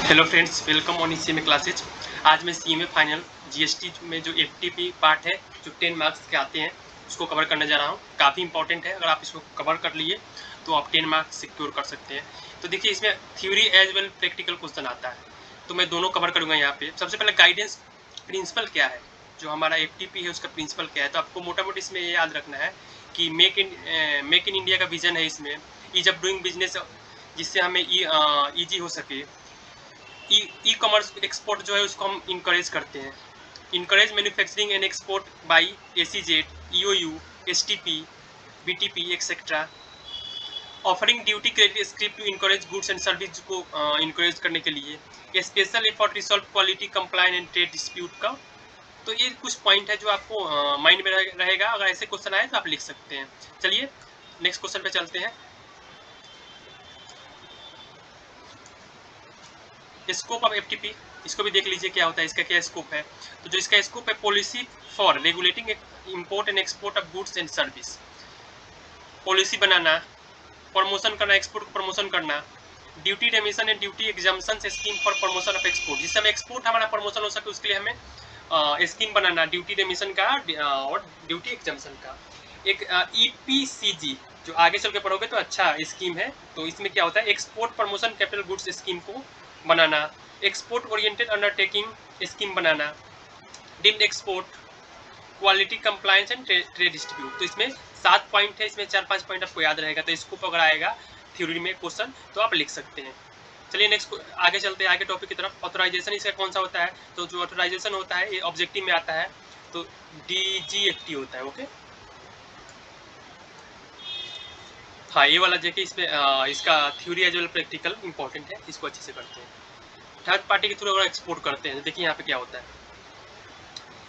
Hello friends, welcome on CMA classes. आज मैं CMA final GST में जो एफटीपी पार्ट है जो 10 मार्क्स के आते हैं उसको कवर करने जा रहा हूँ। काफ़ी इंपॉर्टेंट है, अगर आप इसको कवर कर लिए तो आप 10 मार्क्स सिक्योर कर सकते हैं। तो देखिए, इसमें theory as well practical question आता है, तो मैं दोनों कवर करूँगा यहाँ पे। सबसे पहले गाइडेंस प्रिंसिपल क्या है, जो हमारा एफटीपी है उसका प्रिंसिपल क्या है। तो आपको मोटा मोटी इसमें ये याद रखना है कि मेक इन इंडिया का विजन है इसमें, ईज ऑफ डूइंग बिजनेस, जिससे हमें ईजी हो सके। ई कॉमर्स एक्सपोर्ट जो है उसको हम इंकरेज करते हैं। Encourage manufacturing and export by SEZ, EOU, STP, BTP etcetera. Offering duty credit script to encourage goods and service को इंकरेज करने के लिए। Special effort resolve quality complaint and trade dispute का। तो ये कुछ पॉइंट है जो आपको माइंड में रहेगा। अगर ऐसे क्वेश्चन आए तो आप लिख सकते हैं। चलिए नेक्स्ट क्वेश्चन पे चलते हैं। स्कोप ऑफ एफटीपी, इसको भी देख लीजिए क्या होता है, इसका क्या स्कोप है। तो जो इसका स्कोप है, policy for regulating import and export of goods and service. Policy banana, promotion करना, एक्सपोर्ट को प्रमोशन करना। Duty रेमिशन and duty exemption scheme for promotion of export, जिससे हम एक्सपोर्ट हमारा प्रमोशन हो सके उसके लिए हमें स्कीम बनाना, ड्यूटी रेमिशन का और ड्यूटी एग्जाम्पशन का। एक ईपीसीजी जो आगे चल के पढ़ोगे तो अच्छा स्कीम है। तो इसमें क्या होता है, export promotion capital goods scheme को बनाना, एक्सपोर्ट ओरिएंटेड अंडरटेकिंग स्कीम बनाना, deemed export, quality compliance and trade distribute. तो इसमें 7 पॉइंट है, इसमें 4-5 पॉइंट आपको याद रहेगा। तो इसको अगर आएगा थ्योरी में क्वेश्चन तो आप लिख सकते हैं। चलिए नेक्स्ट आगे चलते हैं, आगे टॉपिक की तरफ। ऑथराइजेशन इसका कौन सा होता है, तो जो ऑथराइजेशन होता है ये ऑब्जेक्टिव में आता है, तो डीजीएफटी होता है। ओके, हाँ ये वाला देखिए, इसमें इसका theory as well practical important है, इसको अच्छे से करते हैं। थर्ड पार्टी के थ्रू अगर एक्सपोर्ट करते हैं तो देखिए यहाँ पे क्या होता है।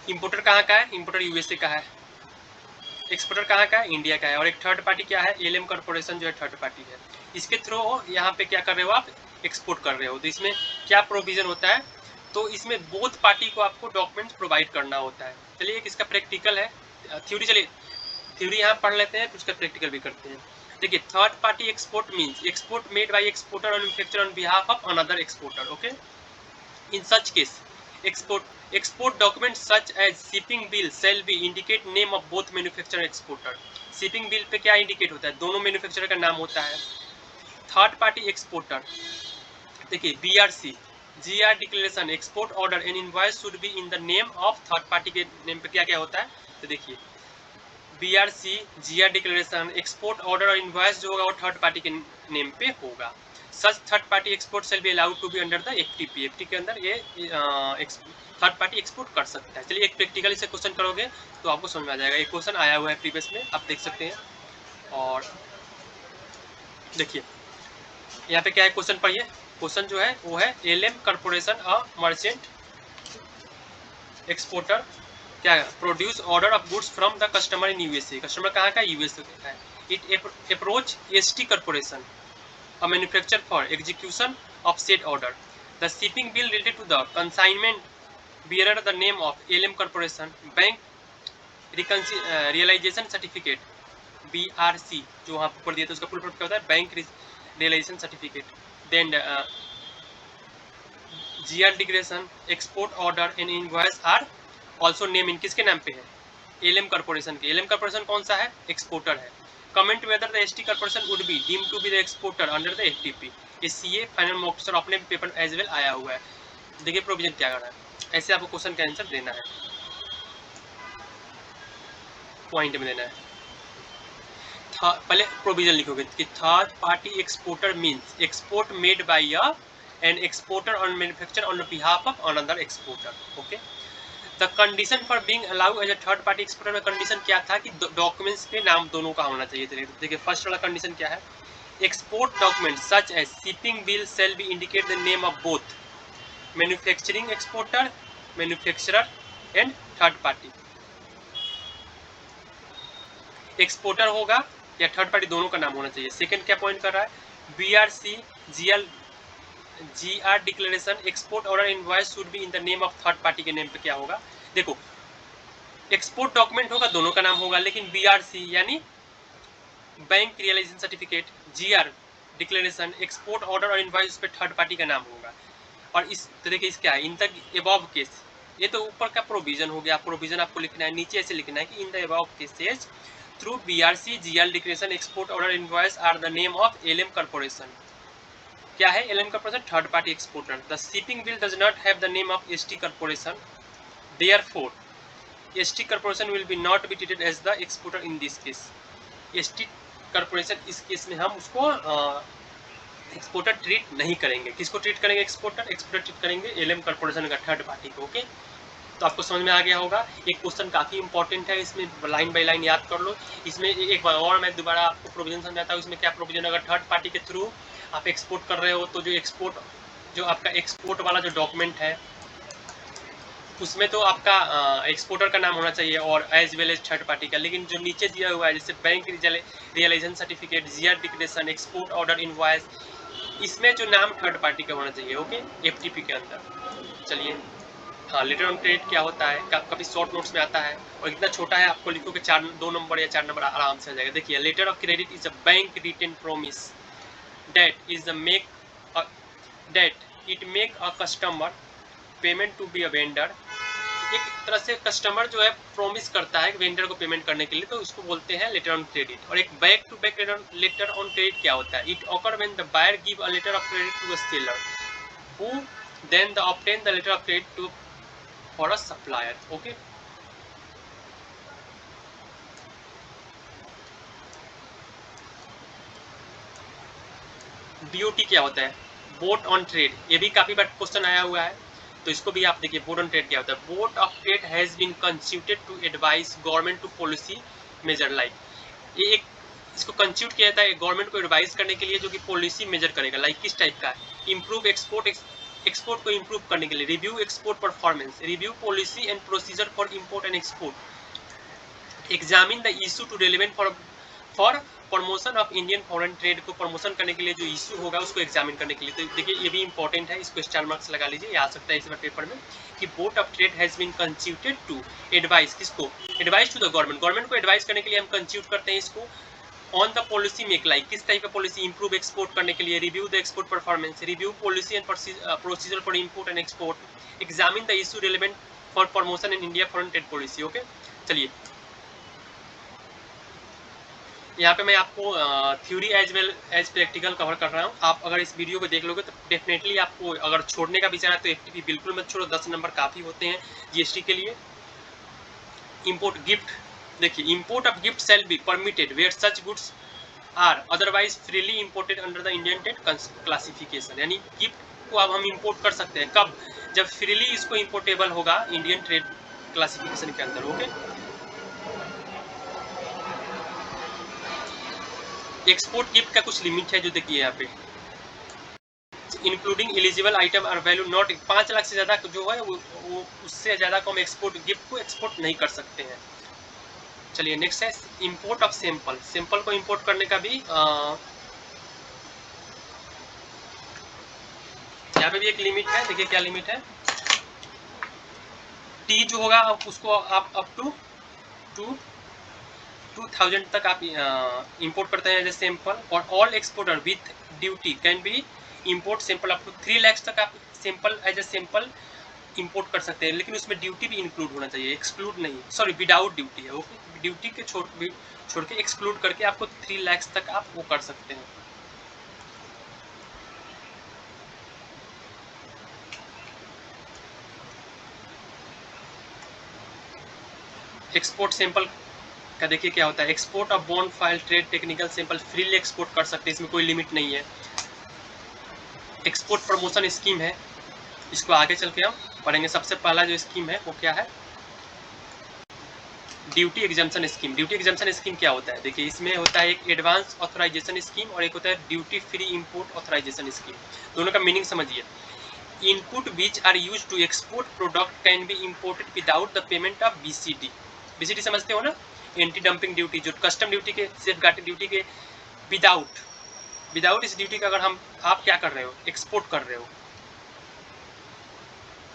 इंपोर्टर कहाँ का है, इंपोर्टर यूएसए का है। एक्सपोर्टर कहाँ का है, इंडिया का है। और एक थर्ड पार्टी क्या है, एलएम कॉर्पोरेशन जो है थर्ड पार्टी है। इसके थ्रू यहाँ पे क्या कर रहे हो आप, एक्सपोर्ट कर रहे हो। तो इसमें क्या प्रोविजन होता है, तो इसमें बोथ पार्टी को आपको डॉक्यूमेंट्स प्रोवाइड करना होता है। चलिए एक इसका प्रैक्टिकल है, थ्योरी। चलिए थ्योरी यहाँ पढ़ लेते हैं, फिर उसका प्रैक्टिकल भी करते हैं। देखिए, third party export means export made by exporter और manufacturer on behalf of another exporter. Okay, in such case export documents such as shipping bill shall be indicate name of both manufacturer and exporter। shipping bill पे क्या indicate होता है, दोनों manufacturer का नाम होता है। थर्ड पार्टी एक्सपोर्टर, देखिए BRC, GR declaration, export order and invoice should be in the name of third party के नेम पे क्या क्या होता है। तो देखिए BRC, GR declaration, export order और इनवॉइस जो होगा वो थर्ड पार्टी के नेम पे होगा। Such third party export shall be allowed to be under the FTP. FT के अंदर ये थर्ड पार्टी एक्सपोर्ट कर सकता है। चलिए एक प्रैक्टिकली से क्वेश्चन करोगे तो आपको समझ में आ जाएगा। एक क्वेश्चन आया हुआ है प्रीवियस में, आप देख सकते हैं। और देखिए यहाँ पे क्या है, क्वेश्चन पढ़िए। क्वेश्चन जो है वो है LM corporation a merchant exporter क्या है, produce order of goods from the customer in USA. Customer कहाँ का, यूएसए का है। It approach ST corporation a manufacturer for execution of said order. The shipping bill related to the consignment bearer the name of ALM Corporation, bank realization certificate BRC जो वहाँ पर दिया था उसका फुल फॉर्म क्या होता है, bank realisation certificate. Then GR declaration, export order and invoice are also name in किसके नाम पे है, एलएम कॉर्पोरेशन के। एलएम कॉर्पोरेशन कौन सा है, एक्सपोर्टर है। Comment whether the ST corporation would be deemed to be the exporter under the FTP. ये सीए फाइनल मॉक टेस्ट अपने पेपर एज वेल आया हुआ है। देखिए प्रोविजन क्या कर रहा है, ऐसे आपको क्वेश्चन का आंसर देना है, पॉइंट में देना है। पहले प्रोविजन लिखोगे कि third party exporter means export made by an exporter और manufacture on behalf of another exporter. Okay, the condition for being allow as a third party exporter में कंडीशन क्या था कि डॉक्यूमेंट्स पे नाम दोनों का होना चाहिए। देखिए फर्स्ट वाला कंडीशन क्या है, export document such as shipping bill shall be indicate the name of both manufacturing exporter, manufacturer and third party. Exporter होगा या थर्ड पार्टी दोनों का नाम होना चाहिए। सेकंड क्या पॉइंट कर रहा है, BRC, GR declaration, export order invoice should be in the name of third party के नेम पे क्या होगा। देखो एक्सपोर्ट डॉक्यूमेंट होगा दोनों का नाम होगा, लेकिन बीआरसी यानी bank realisation certificate, GR declaration, export order और इनवॉइस पे थर्ड पार्टी का नाम होगा। और इस तरीके से क्या है, इन द एबव केस, ये तो ऊपर का प्रोविजन हो गया, प्रोविजन आपको लिखना है, नीचे ऐसे लिखना है कि in the above cases through BRC GL declaration export order invoice are the name of LM corporation. क्या है LM corporation? Third party exporter. The shipping bill does not have the name of ST corporation, therefore ST corporation will be not be treated as the exporter in this case. ST corporation इस case में हम उसको exporter treat नहीं करेंगे। किसको treat करेंगे? Exporter. Exporter treat करेंगे LM corporation का, थर्ड पार्टी को। ओके, तो आपको समझ में आ गया होगा। एक क्वेश्चन काफ़ी इंपॉर्टेंट है, इसमें लाइन बाय लाइन याद कर लो। इसमें एक बार और मैं दोबारा आपको प्रोविजन समझाता हूँ। इसमें क्या प्रोविजन, अगर थर्ड पार्टी के थ्रू आप एक्सपोर्ट कर रहे हो तो जो आपका एक्सपोर्ट वाला जो डॉक्यूमेंट है उसमें तो आपका एक्सपोर्टर का नाम होना चाहिए और as well as third party का। लेकिन जो नीचे दिया हुआ है जैसे bank realisation certificate, GR declaration, export order invoice, इसमें जो नाम थर्ड पार्टी का होना चाहिए। ओके, एफटीपी के अंदर। चलिए, हाँ, लेटर ऑन क्रेडिट क्या होता है, कभी शॉर्ट नोट्स में आता है और इतना छोटा है, आपको लिखो कि 2 नंबर या 4 नंबर आराम से आ जाएगा। देखिए, letter of credit is a bank written promise that is the that it make a customer payment to be a vendor. एक तरह से कस्टमर जो है प्रोमिस करता है वेंडर को पेमेंट करने के लिए, तो उसको बोलते हैं लेटर ऑन क्रेडिट। और एक back to back letter on credit क्या होता है? It occur when the buyer give a letter of credit to a seller who then the obtain the letter of credit to for a supplier. Okay, BOT क्या होता है? Board on trade. ये भी काफी बार question आया हुआ है, तो इसको भी आप देखिए। बोट ऑन ट्रेड क्या होता है? Board of trade has been constituted to advice government to policy measure like. ये एक इसको कंस्टिट्यूट किया जाता है गवर्नमेंट को एडवाइस करने के लिए, जो कि पॉलिसी मेजर करेगा। लाइक किस टाइप का? इंप्रूव एक्सपोर्ट को इंप्रूव करने के लिए, review export performance, review policy and procedure for import and export, examine the issue to relevant for promotion of Indian foreign trade. को प्रमोशन करने के लिए जो इशू होगा उसको एग्जामिन करने के लिए। तो देखिए, ये भी इंपॉर्टेंट है, इसको स्टार मार्क्स लगा लीजिए, ये आ सकता है इस बार पेपर में कि board of trade has been constituted to advise, किसको? Advise to the government. Government को एडवाइस करने के लिए हम कंस्टिट्यूट करते हैं इसको on the policy make, like किस टाइप का पॉलिसी? इंप्रूव एक्सपोर्ट करने के लिए, review the export performance, review policy and procedure for import and export, examine the issue relevant for promotion in India foreign trade policy. Okay, चलिए, यहाँ पे मैं आपको theory as well as practical cover कर रहा हूँ। आप अगर इस वीडियो को देख लोगे तो डेफिनेटली आपको, अगर छोड़ने का विचार है तो एफटीपी बिल्कुल मत छोड़ो, 10 नंबर काफ़ी होते हैं जीएसटी के लिए। इंपोर्ट गिफ्ट, देखिए, import of gift shall be permitted where such goods are otherwise freely imported under the Indian trade classification. यानी गिफ्ट को अब हम इंपोर्ट कर सकते हैं, कब? जब फ्रीली इसको इंपोर्टेबल होगा इंडियन ट्रेड क्लासिफिकेशन के अंदर। ओके, एक्सपोर्ट गिफ्ट का कुछ लिमिट है जो देखिए यहाँ पे, इंक्लूडिंग एलिजिबल आइटम और वैल्यू नॉट, 5 लाख से ज़्यादा जो है वो उससे ज़्यादा को हम एक्सपोर्ट गिफ्ट को एक्सपोर्ट नहीं कर सकते हैं। चलिए, नेक्स्ट है इंपोर्ट ऑफ सैंपल। सैंपल को इंपोर्ट करने का भी यहाँ पे भी एक लिमिट है। देखिए क्या लिमिट है? टी जो होगा उसको आप अप टू 2000 तक आप इंपोर्ट करते हैं एज ए सैंपल। और all exporter with duty can be import sample up to 3 lakh तक आप sample as a sample import कर सकते हैं, लेकिन उसमें ड्यूटी भी इंक्लूड होना चाहिए, एक्सक्लूड नहीं। सॉरी, विदाउट ड्यूटी है। ओके, ड्यूटी के छोड़ के एक्सक्लूड करके आपको 3 लाख तक आप वो कर सकते हैं। एक्सपोर्ट सैंपल का देखिए क्या होता है? Export of bond file trade technical sample freely export कर सकते हैं, इसमें कोई लिमिट नहीं है। एक्सपोर्ट प्रमोशन स्कीम है, इसको आगे चल के हम पढ़ेंगे। सबसे पहला जो स्कीम है वो क्या है? Duty exemption scheme. Duty exemption scheme क्या होता है? देखिए, इसमें होता है एक एडवांस ऑथराइजेशन स्कीम और एक होता है duty free import authorisation scheme. दोनों का मीनिंग समझिए। Input which are use to export product can be imported without the payment of BCD. BCD समझते हो ना? एंटी डंपिंग ड्यूटी, जो कस्टम ड्यूटी के, सेफगार्ड ड्यूटी के विदाउट इस ड्यूटी का अगर आप क्या कर रहे हो? एक्सपोर्ट कर रहे हो,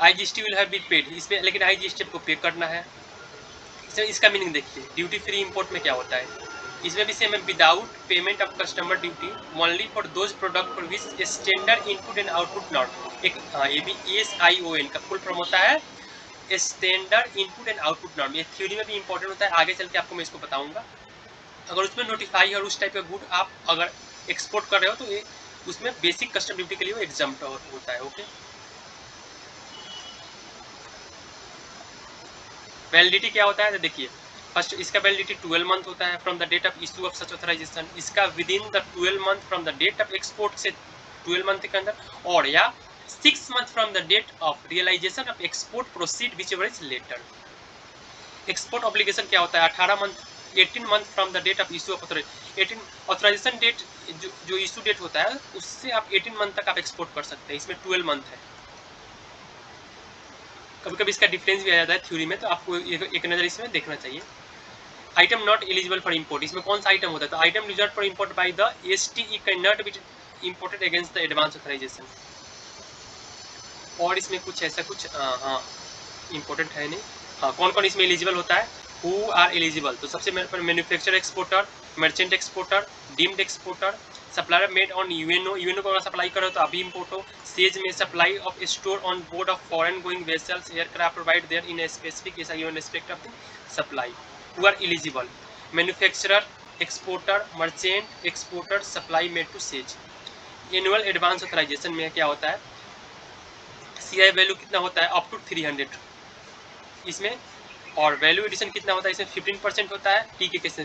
IGST will have been paid इसमें, लेकिन आईजीएसटी को पे करना है। इसका मीनिंग देखिए, ड्यूटी फ्री इंपोर्ट में क्या होता है? इसमें भी सेम है, without payment of customer duty only for those product for which standard input and output norm. एक ये भी SION का फुल फॉर्म होता है standard input and output norm. ये थ्योरी में भी इंपॉर्टेंट होता है, आगे चल के आपको मैं इसको बताऊंगा। अगर उसमें नोटिफाई और उस टाइप का गुड आप अगर एक्सपोर्ट कर रहे हो तो ये उसमें बेसिक कस्टम ड्यूटी के लिए वो एग्जाम्प्ट होता है। ओके, वैलिडिटी क्या होता है तो देखिए, फर्स्ट इसका वैलिडिटी 12 मंथ होता है from the date of issue of such authorisation. इसका within the 12 month from the date of export से 12 मंथ के अंदर, और या 6 month from the date of realisation of export proceed whichever is later. Export obligation क्या होता है 18 month 18 month from the date of issue of 18 authorisation date जो issue date होता है उससे आप 18 मंथ तक आप एक्सपोर्ट कर सकते हैं। इसमें 12 मंथ है। कभी कभी इसका डिफरेंस भी आ जाता है थ्योरी में, तो आपको एक नज़र इसमें देखना चाहिए। Item not eligible for import, इसमें कौन सा आइटम होता है तो item reserve for import by the STE can not be imported against the advance authorisation. और इसमें कुछ ऐसा कुछ हाँ इंपॉर्टेंट है नहीं। हाँ, कौन कौन इसमें एलिजिबल होता है, हु आर एलिजिबल, तो सबसे manufacture exporter, merchant exporter, deemed exporter, supplier made on UNO को अगर सप्लाई करो तो अभी इम्पोर्ट हो। सेज में supply of store on board of foreign going vessels aircraft provide there in a specific SION aspect of the supply, who are eligible, manufacturer, exporter, merchant exporter, supply made to SEZ. Annual advance authorisation में क्या होता है, CI value कितना होता है up to 300 इसमें, और value addition कितना होता है इसमें 15% होता है। टी के केस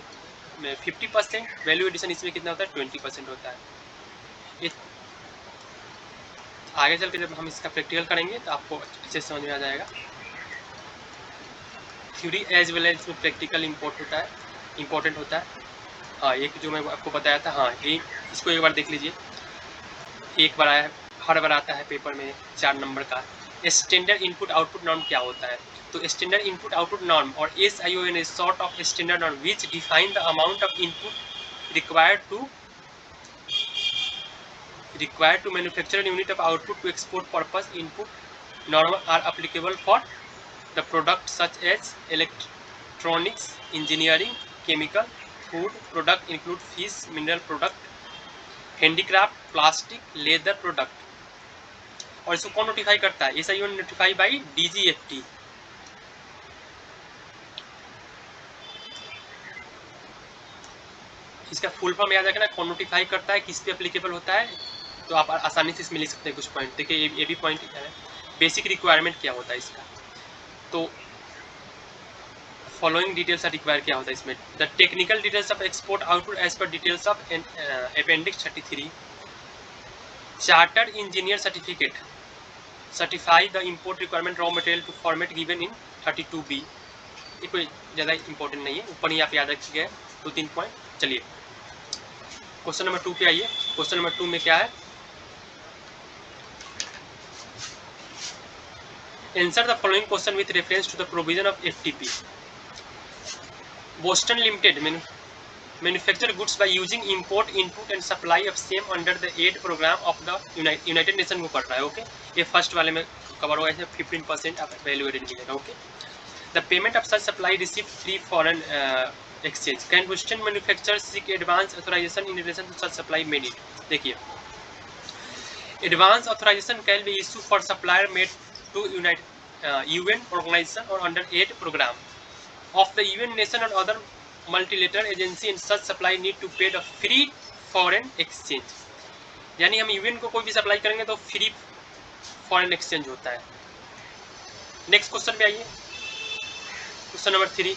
में 50%, वैल्यू एडिशन इसमें कितना होता है 20% होता है। ये आगे चल के जब हम इसका प्रैक्टिकल करेंगे तो आपको अच्छे से समझ में आ जाएगा। थ्योरी एज वेल एज इसमें प्रैक्टिकल इम्पोर्टेंट होता है। हाँ, एक जो मैं आपको बताया था, हाँ ये इसको एक बार देख लीजिए। एक बार आया, हर बार आता है पेपर में 4 नंबर का। स्टैंडर्ड इनपुट आउटपुट नॉर्म क्या होता है तो स्टैंडर्ड इनपुट आउटपुट नॉर्म और SION is sort of standard norm which define the amount of input required to manufacture a unit of output to export purpose. Input norms are applicable for the products such as electronics, engineering, chemical, food product include fish, mineral product, handicraft, plastic, leather product. और इसको कौन notify करता है, SION notify by DGFT। इसका full form याद रखना, कौन notify करता है, किस पे एप्लीकेबल होता है, तो आप आसानी से इसमें लिख सकते हैं कुछ पॉइंट। देखिए ये भी पॉइंट है, बेसिक रिक्वायरमेंट क्या होता है इसका, तो फॉलोइंग डिटेल्स आर रिक्वायर क्या होता है इसमें, the technical details of export output as per details of appendix 33, chartered engineer certificate certify the import requirement raw material to format given in 32B। ये कोई ज़्यादा इंपॉर्टेंट नहीं है, ऊपर ही आप याद रखिए 2-3 पॉइंट। चलिए क्वेश्चन नंबर 2 पे आइए। क्वेश्चन नंबर 2 में क्या है, answer the following question with reference to the provision of FTP. Boston Limited manufacture goods by using import, input and supply of same under the aid program of the United Nations को कर रहा है। Okay, ये first वाले में cover होगा, इसमें 15% आप वैल्यू एडेड मिलेगा। Okay, the payment of such supply receive free foreign exchange, can Boston manufacture seek advance authorisation in relation to such supply made it. देखिए, advance authorisation can be issue for supplier made to UN organization or under aid program of the UN nation or other multilateral agency and such supply need to pay the free foreign exchange। यानी हम UN को कोई भी supply करेंगे तो free foreign exchange होता है। Next question पे आइए, question number 3,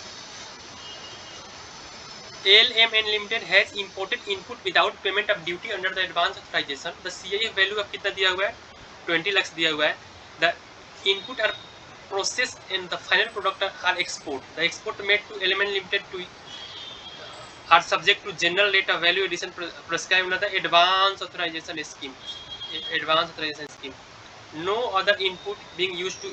LMN Limited has imported input without payment of duty under the advance authorization। the CIF value अब कितना दिया हुआ है 20 लाख दिया हुआ है। the input are processed and the final product are export, the export made to LMN Limited to are subject to general rate of value addition prescribed under the advance authorization scheme। No other input being used to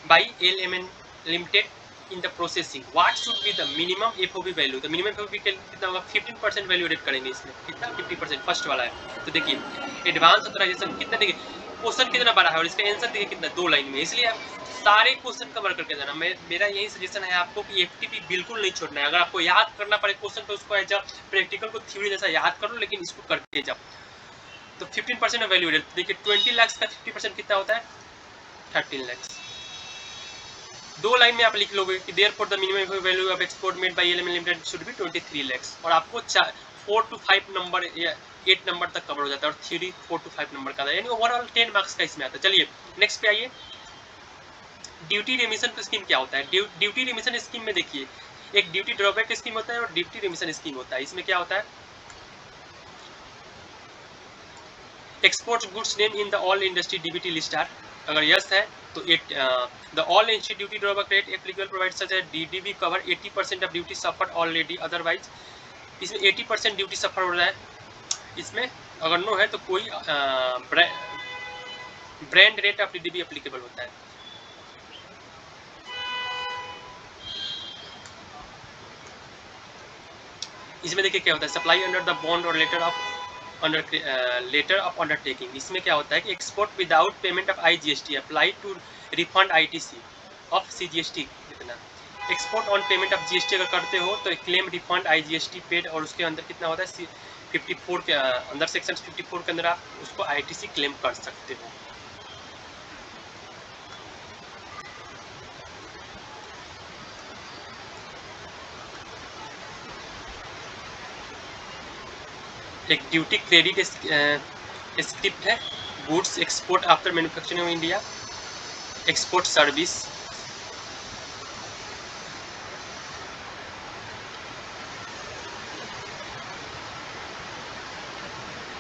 by LMN Limited in the processing। what should be the minimum FOB value, तो minimum FOB कितना होगा 15% value add करेंगे इसमें, कितना 50%, first वाला है। तो देखिए एडवांस ऑथराइजेशन कितना, देखिए क्वेश्चन कितना बड़ा है और इसका आंसर देखिए कितना 2 लाइन में, इसलिए आप सारे क्वेश्चन कवर करके जाना। मेरा यही सजेशन है आपको कि एफटीपी बिल्कुल नहीं छोड़ना है। अगर आपको याद करना पड़े क्वेश्चन तो उसको एज अ प्रैक्टिकल को थ्योरी जैसा याद करो, लेकिन इसको करके जाओ। तो 15% वैल्यू एडेड, देखिए 20 लाख का 50% कितना होता है 13 लाख। 2 लाइन में आप लिख लोगे कि therefore the minimum value of export made bye LML limited should be 23 lakh, और आपको 4 to 5 नंबर या 8 नंबर तक कवर हो जाता है, और थ्योरी 4 to 5 नंबर का, यानी ओवरऑल 10 मार्क्स का इसमें आता है। चलिए नेक्स्ट पे आइए, ड्यूटी रिमिशन स्कीम क्या होता है। ड्यूटी रिमिशन स्कीम में देखिए, एक ड्यूटी ड्रॉबैक स्कीम होता है और ड्यूटी रिमिशन स्कीम होता है। इसमें क्या होता है, export goods name in the all industry DBT list are, अगर यस है तो the all industry duty drawback rate applicable provide such as DDB cover 80% of duty suffered already, otherwise इसमें 80% ड्यूटी सफर हो रहा है। इसमें अगर नो है तो कोई brand rate of DDB applicable होता है। इसमें देखिए क्या होता है, सप्लाई अंडर द बॉन्ड और लेटर ऑफ अंडरटेकिंग। इसमें क्या होता है कि export without payment of IGST apply to refund ITC of CGST कितना। Export on payment of GST अगर करते हो तो क्लेम रिफंड आईजीएसटी पेड, और उसके अंदर कितना होता है 54 के अंदर, सेक्शन 54 के अंदर आप उसको आईटीसी क्लेम कर सकते हो। एक ड्यूटी क्रेडिट स्क्रिप्ट है, goods export after manufacturing in India, export service,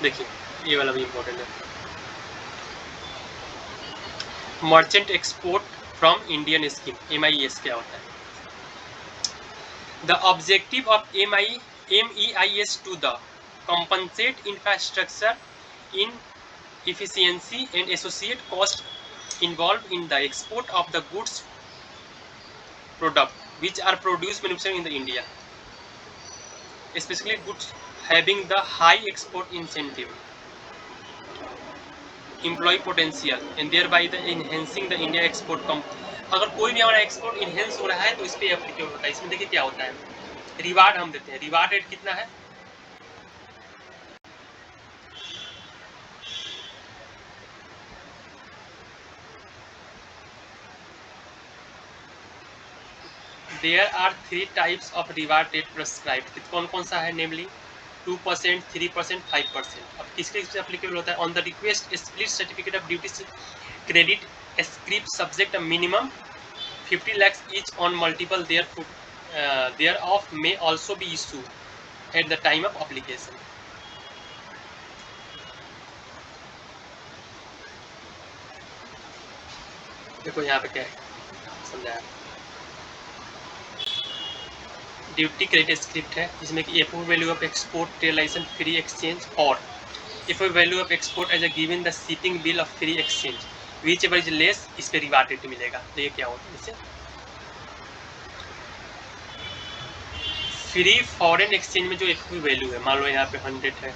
देखिए ये वाला भी इम्पोर्टेंट है, merchant export from Indian scheme, MIS क्या होता है। The objective of MEIS to the compensate infrastructure in efficiency and associate cost involved in the export of the goods product which are produced manufactured in the India, especially goods having the high export incentive, employee potential and thereby the enhancing the India export अगर कोई भी हमारा export enhance हो रहा है तो इस पर एप्लीकेबल होता है। इसमें देखिए क्या होता है, रिवार्ड हम देते हैं, रिवार्ड रेट कितना है, there are 3 types of reward rate prescribed, कौन कौन सा है, नेमली 2%, 3%, 5%। अब किसके किससे एप्लीकेबल होता है, on the request split certificate of duty credit script subject minimum 50 lakhs each on multiple thereof may also be issued at the time of application। देखो यहाँ पे क्या है समझाया, ड्यूटी क्रेडिट स्क्रिप्ट है जिसमें कि F value of export realisation free exchange और F value of export as a given the shipping bill of free exchange whichever is less, इस पर रिवार्ड रेट मिलेगा। तो ये क्या होता है, इससे फ्री फॉरेन एक्सचेंज में जो एफ वैल्यू है, मान लो यहाँ पे 100 है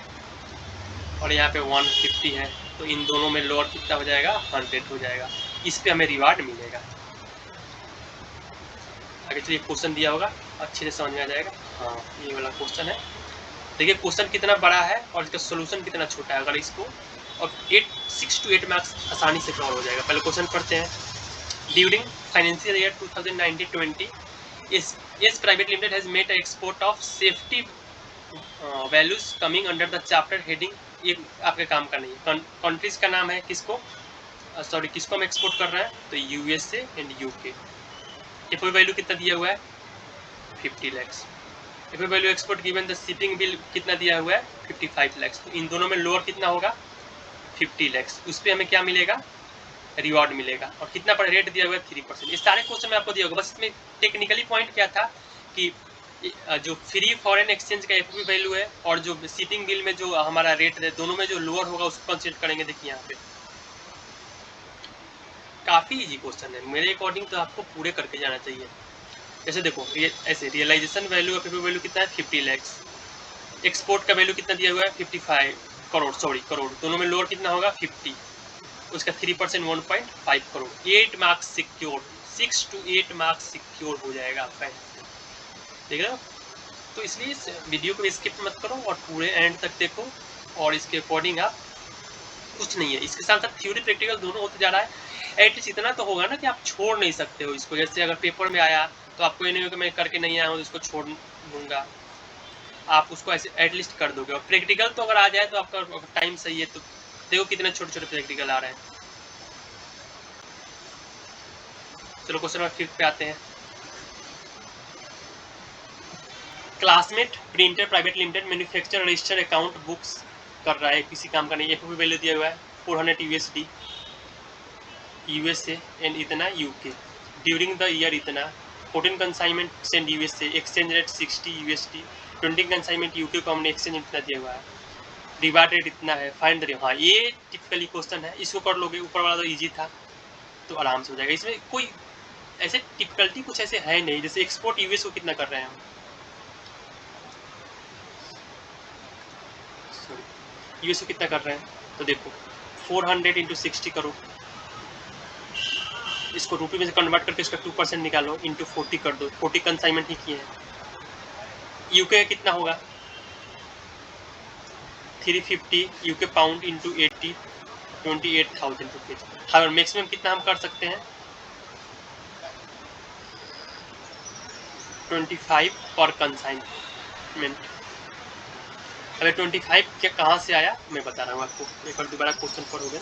और यहाँ पे 150 है, तो इन दोनों में लोअर कितना हो जाएगा 100 हो जाएगा, इस पे हमें रिवार्ड मिलेगा। आगे चलिए क्वेश्चन दिया होगा अच्छे से समझ में आ जाएगा। हाँ ये वाला क्वेश्चन है, देखिए क्वेश्चन कितना बड़ा है और इसका सोल्यूशन कितना छोटा है। अगर इसको और 6 to 8 मार्क्स आसानी से कवर हो जाएगा। पहले क्वेश्चन पढ़ते हैं, ड्यूरिंग फाइनेंशियल ईयर 2019-20 इस private limited has made export of safety values coming under the chapter heading, ये आपके काम का नहीं है, कंट्रीज का नाम है, किसको सॉरी किसको हम एक्सपोर्ट कर रहे हैं, तो USA and UK। F value कितना दिया हुआ है 50 lakhs, F value export given the shipping bill कितना दिया हुआ है 55 lakhs, तो इन दोनों में लोअर कितना होगा 50 lakhs, उस पर हमें क्या मिलेगा रिवॉर्ड मिलेगा, और कितना पर रेट दिया हुआ है 3%। इस सारे क्वेश्चन में आपको दिया होगा, बस इसमें टेक्निकली पॉइंट क्या था कि जो फ्री फॉरेन एक्सचेंज का एफ वैल्यू है और जो शिपिंग बिल में जो हमारा रेट है, दोनों में जो लोअर होगा उसको कंसीडर करेंगे। देखिए यहाँ पे काफ़ी इजी क्वेश्चन है, मेरे अकॉर्डिंग तो आपको पूरे करके जाना चाहिए। जैसे देखो ऐसे रियलाइजेशन वैल्यू ऑफ वैल्यू कितना है 50 lakhs, एक्सपोर्ट का वैल्यू कितना दिया हुआ है 55 करोड़, सॉरी करोड़, दोनों में लोअर कितना होगा 50, उसका 3% 1.5 crore, 8 marks secure, 6 to 8 marks secure हो जाएगा आपका, देख रहे हो। तो इसलिए इस वीडियो को स्किप मत करो और पूरे एंड तक देखो, और इसके अकॉर्डिंग आप कुछ नहीं है, इसके साथ साथ थ्योरी प्रैक्टिकल दोनों होते जा रहा है। एटलीस्ट इतना तो होगा ना कि आप छोड़ नहीं सकते हो इसको, जैसे अगर पेपर में आया तो आपको ये नहीं हो कि मैं करके नहीं आया हूँ इसको छोड़ दूंगा, आप उसको ऐसे एटलीस्ट कर दोगे। और प्रैक्टिकल तो अगर आ जाए तो आपका टाइम सही है, तो देखो कितने छोटे छोटे प्रैक्टिकल आ रहे हैं। चलो क्वेश्चन नंबर 5 पे आते हैं। Classmate printer private limited manufacture register account books कर रहा है, किसी काम का नहीं, एफ वैल्यू दिया हुआ है 400 USD USA एंड इतना UK ड्यूरिंग द ईयर इतना, 14 consignment send USA, exchange rate 60 USD, 20 consignment UK को हमने एक्सचेंज इतना दिया हुआ है, रिवार्ड रेट इतना है, फाइंड द। हाँ ये टिपिकली क्वेश्चन है, इसको कर लोगे, ऊपर वाला तो ईजी था तो आराम से हो जाएगा। इसमें कोई ऐसे टिपिकलिटी कुछ ऐसे है नहीं, जैसे एक्सपोर्ट US को कितना कर रहे हैं हम, US को कितना कर रहे हैं, तो देखो 400 इंटू 60 करो, इसको रुपये में से कन्वर्ट करके इसका 2% निकालो, इंटू 40 कर दो, 40 कंसाइनमेंट ही किए हैं। UK कितना होगा 350 UK पाउंड इंटू 80, 28,000 रुपीज। हाँ मैक्सिमम कितना हम कर सकते हैं 25 पर कंसाइनमेंट। अबे 25 क्या कहाँ से आया मैं बता रहा हूँ आपको, एक बार दोबारा क्वेश्चन पढ़ोगे।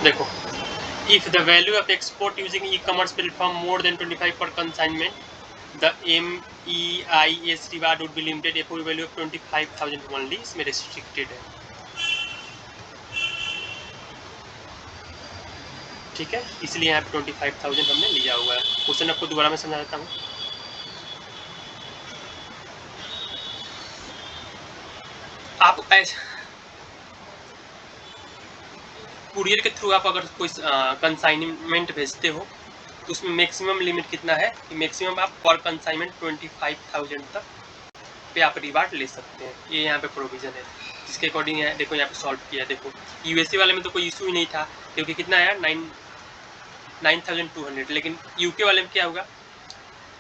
देखो, if the value of export using e-commerce platform more than 25 per consignment, the MEIS reward would be limited a full value of 25,000 only, इसमें restricted है, ठीक है, इसलिए यहाँ पे 25,000 हमने लिया हुआ है। क्वेश्चन आपको दोबारा मैं समझा देता हूँ। आप ऐसे कुरियर के थ्रू आप अगर कोई कंसाइनमेंट भेजते हो तो उसमें मैक्सिमम लिमिट कितना है कि मैक्सिमम आप पर कंसाइनमेंट 25,000 तक पे आप रिवार्ड ले सकते हैं, ये यहाँ पे प्रोविजन है, जिसके अकॉर्डिंग है। देखो यहाँ पे सॉल्व किया, देखो USA वाले में तो कोई इशू ही नहीं था क्योंकि कितना आया 9,200, लेकिन UK वाले में क्या होगा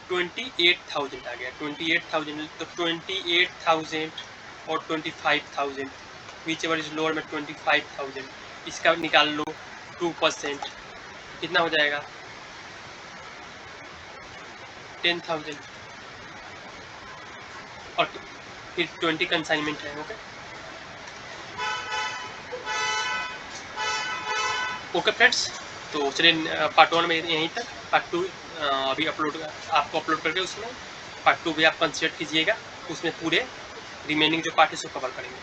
28,000 आ गया, 28,000, तो 28,000 और 25,000 विच एवर इज लोअर में 25,000, इसका निकाल लो 2%, कितना हो जाएगा 10,000, और फिर 20 कंसाइनमेंट है। ओके फ्रेंड्स, तो चलिए पार्ट 1 में यहीं तक, पार्ट 2 अभी आपको अपलोड करके उसमें पार्ट 2 भी आप कंसिडर कीजिएगा, उसमें पूरे रिमेनिंग जो पार्ट है उसको कवर करेंगे।